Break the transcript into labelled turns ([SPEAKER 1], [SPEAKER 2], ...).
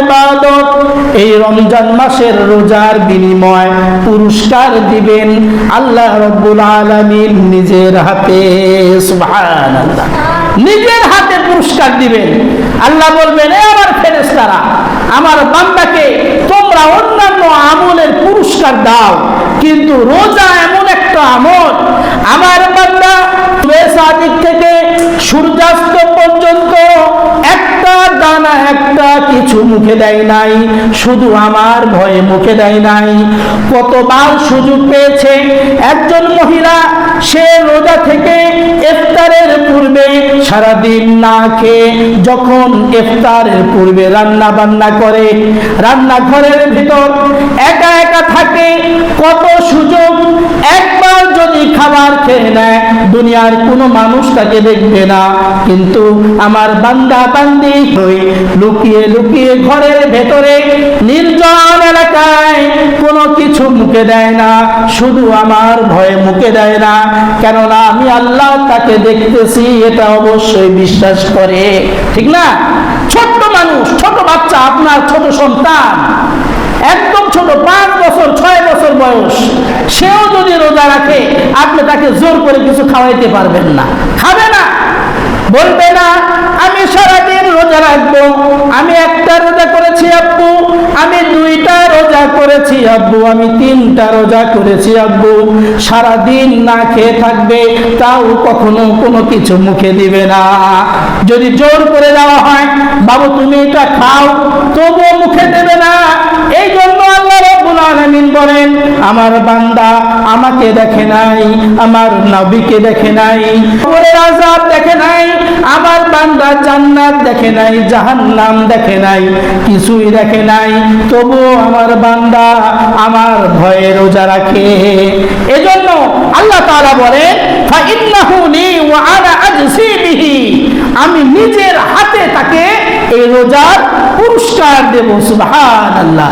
[SPEAKER 1] ইবাদত, এই রমজান মাসের রোজার বিনিময় পুরস্কার দিবেন আল্লাহ রাব্বুল আলামিন নিজের হাতে। সুবহানাল্লাহ, নিজের হাতে পুরস্কার দিবেন। আল্লাহ বলবেন, এ আমার ফেরেশতারা, আমার বান্দাকে তোমরা অন্যান্য আমলের পুরস্কার দাও, কিন্তু রোজা এমন একটা আমল, আমার বান্দা সাদিক থেকে সূর্যাস্ত পর্যন্ত একটা দানা একটা কিছু মুখে দেয় নাই, শুধু আমার ভয়ে মুখে দেয় নাই। কতবার সুযোগ পেয়েছে একজন মহিলা, সে রোজা থেকে ইফতারের পূর্বে সারাদিন না খেয়ে যখন ইফতারের পূর্বে রান্না বান্না করে, রান্নাঘরের ভিতর একা একা থাকে, কত সুযোগ। একবার যদি খাবার খেয়ে নেয়, দুনিয়ার কোনো মানুষ তাকে দেখবে না, কিন্তু আমার বান্দা বান্দি লুকিয়ে লুকিয়ে ঘরের ভেতরে নির্জন এলাকায় কোনো কিছু মুখে দেয় না, শুধু আমার ভয়ে মুখে দেয় না, কেননা আমি আল্লাহ তাকে দেখতেছি, এটা অবশ্যই বিশ্বাস করে। ঠিক না? ছোট্ট মানুষ, ছোট বাচ্চা, আপনার ছোট সন্তান, একদম ছোট, 5 বছর 6 বছর বয়স, সেও যদি রোজা রাখে, আপনি তাকে জোর করে কিছু খাওয়াইতে পারবেন না, খাবে না, বলবে না আমি সারাদিন রোজা রাখবো, আমি একটা রোজা করেছি আব্বু, আমি 2টা রোজা করেছি আব্বু, আমি 3টা রোজা করেছি আব্বু। সারাদিন না খেয়ে থাকবে, তাও কখনো কোনো কিছু মুখে দিবে না। যদি জোর করে দেওয়া হয়, বাবু তুমি এটা খাও, তবুও মুখে দেবে না। এই জন্য আল্লাহ রাব্বুল আলামিন বলেন, আমার বান্দা আমাকে দেখে নাই, আমার নবীকে দেখে নাই, কবরের আযাব দেখে নাই, আমার বান্দা জান্নাত দেখে নাই, জাহান্নাম দেখে নাই, কিছুই দেখে নাই, তবুও আমার বান্দা আমার ভয়ে রোজা রাখে। এজন্য আল্লাহ তাআলা বলেন, ফাইন্নাহু লি ওয়া আনা আজসি বিহি, আমি নিজের হাতে তাকে এই রোজার পুরস্কার দেব। সুবহানাল্লাহ।